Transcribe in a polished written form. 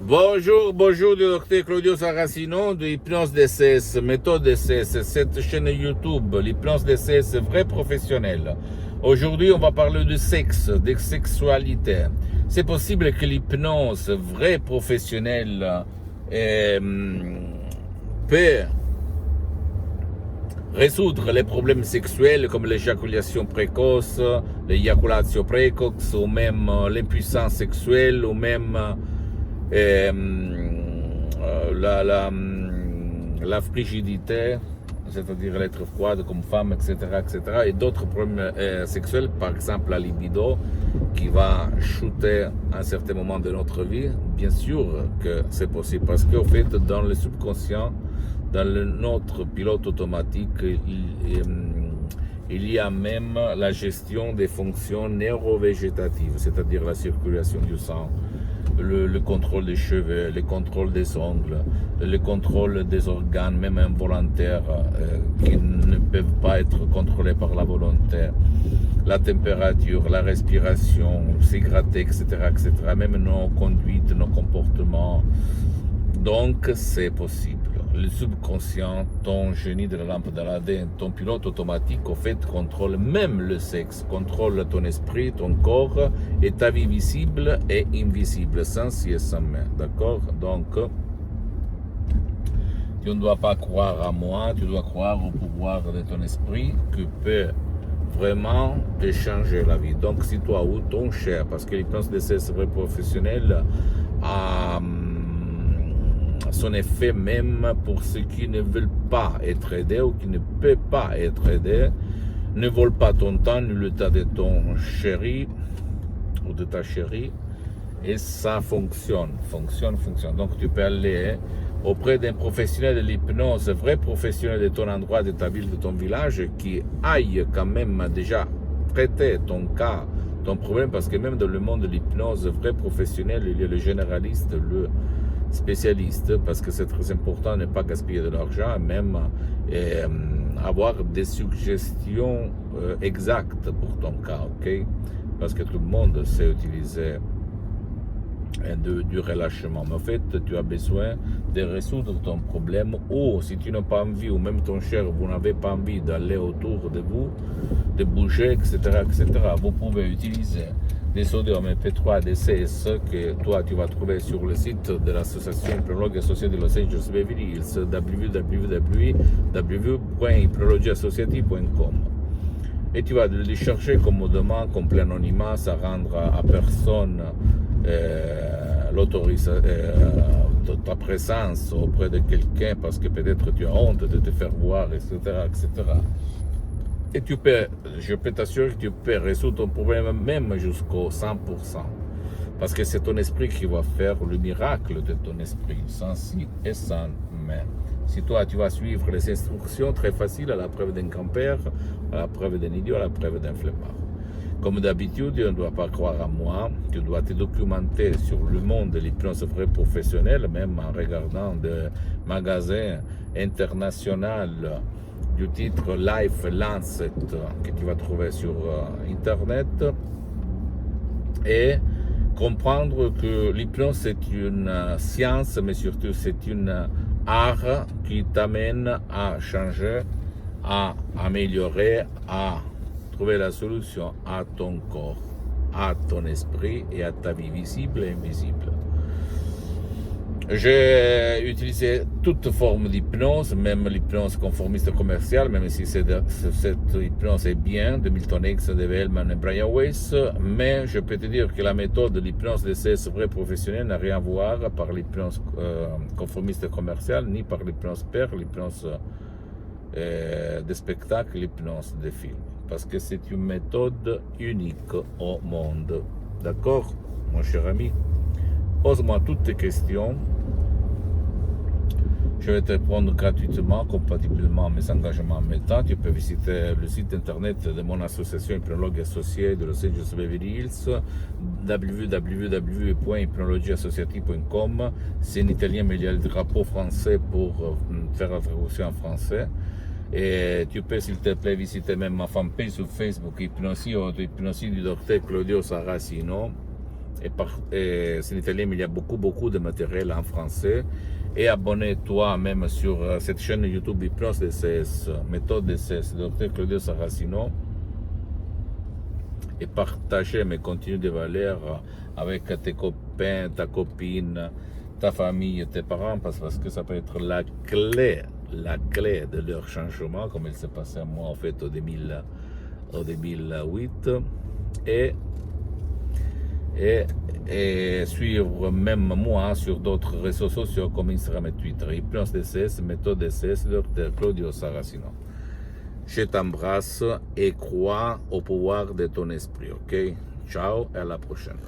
Bonjour, bonjour du docteur Claudio Saracino de l'hypnose DCS, méthode DCS, cette chaîne YouTube, l'hypnose DCS vrai professionnel. Aujourd'hui, on va parler de sexe, de sexualité. C'est possible que l'hypnose vrai professionnelle peut résoudre les problèmes sexuels comme l'éjaculation précoce, l'éjaculation précoce, ou même l'impuissance sexuelle, ou même la frigidité, c'est-à-dire l'être froide comme femme, etc., etc., et d'autres problèmes sexuels, par exemple la libido, qui va chuter à un certain moment de notre vie. Bien sûr que c'est possible, parce qu'en fait, dans le subconscient, dans notre pilote automatique, il y a même la gestion des fonctions neurovégétatives, c'est-à-dire la circulation du sang, le contrôle des cheveux, le contrôle des ongles, le contrôle des organes, même involontaires, qui ne peuvent pas être contrôlés par la volonté, la température, la respiration, s'hydrater, etc., etc., même nos conduites, nos comportements. Donc, c'est possible. Le subconscient, ton génie de la lampe d'Aladin, ton pilote automatique, au fait, contrôle même le sexe, contrôle ton esprit, ton corps et ta vie visible et invisible, sans si et sans main. D'accord? Donc, tu ne dois pas croire à moi, tu dois croire au pouvoir de ton esprit qui peut vraiment te changer la vie. Donc, si toi ou ton cher, parce que l'hypnose de ces vrais professionnels a son effet même pour ceux qui ne veulent pas être aidés ou qui ne peuvent pas être aidés, ne vole pas ton temps ni le temps de ton chéri ou de ta chérie, et ça fonctionne. Donc tu peux aller auprès d'un professionnel de l'hypnose, vrai professionnel de ton endroit, de ta ville, de ton village, qui aille quand même déjà traiter ton cas, ton problème, parce que même dans le monde de l'hypnose, vrai professionnel, il y a le généraliste, le spécialiste, parce que c'est très important de ne pas gaspiller de l'argent, même avoir des suggestions exactes pour ton cas, ok? Parce que tout le monde sait utiliser du relâchement. Mais en fait, tu as besoin de résoudre ton problème, ou si tu n'as pas envie, ou même ton cher, vous n'avez pas envie d'aller autour de vous, de bouger, etc., etc., vous pouvez utiliser des audios MP3 DCS que toi tu vas trouver sur le site de l'association Hypnologue Associée de Los Angeles Beverly Hills, www.hypnologieassociative.com, et tu vas les chercher commodément, complet anonymat, ça rendra à personne ta présence auprès de quelqu'un, parce que peut-être tu as honte de te faire voir, etc., etc. Et tu peux, je peux t'assurer que tu peux résoudre ton problème même jusqu'au 100%. Parce que c'est ton esprit qui va faire le miracle de ton esprit, sans si et sans mais. Si toi, tu vas suivre les instructions très faciles, à la preuve d'un grand-père, à la preuve d'un idiot, à la preuve d'un flemmard. Comme d'habitude, tu ne dois pas croire à moi, tu dois te documenter sur le monde de l'hypnose vrai professionnelle, même en regardant des magasins internationaux du titre Life Lancet que tu vas trouver sur Internet, et comprendre que l'hypnose c'est une science, mais surtout c'est une art qui t'amène à changer, à améliorer, à trouver la solution à ton corps, à ton esprit et à ta vie visible et invisible. J'ai utilisé toute forme d'hypnose, même l'hypnose conformiste commerciale, même si cette hypnose est bien, de Milton Hicks, de Hellman et Brian Weiss, mais je peux te dire que la méthode de l'hypnose de ces vrais professionnels n'a rien à voir par l'hypnose conformiste commerciale, ni par l'hypnose père, l'hypnose de spectacle, l'hypnose de film, parce que c'est une méthode unique au monde. D'accord, mon cher ami? Pose-moi toutes tes questions. Je vais te répondre gratuitement, compatiblement à mes engagements en même temps. Tu peux visiter le site internet de mon association Hypnologue Associée de Los Angeles Beverly Hills, www.hypnologieassociative.com. C'est en italien, mais il y a le drapeau français pour faire la traduction en français. Et tu peux, s'il te plaît, visiter même ma fanpage sur Facebook, Hypnosie du docteur Claudio Saracino. et c'est en italien, mais il y a beaucoup de matériel en français. Et abonne-toi même sur cette chaîne YouTube Hypnose DCS, méthode DCS, Dr Claudio Saracino, et partagez mes contenus de valeur avec tes copains, ta copine, ta famille, tes parents, parce que ça peut être la clé de leur changement, comme il s'est passé à moi en fait au 2008. Et suivre même moi sur d'autres réseaux sociaux comme Instagram et Twitter. Hypnose DCS, méthode DCS, Dr Claudio Saracino. Je t'embrasse et crois au pouvoir de ton esprit, ok? Ciao et à la prochaine.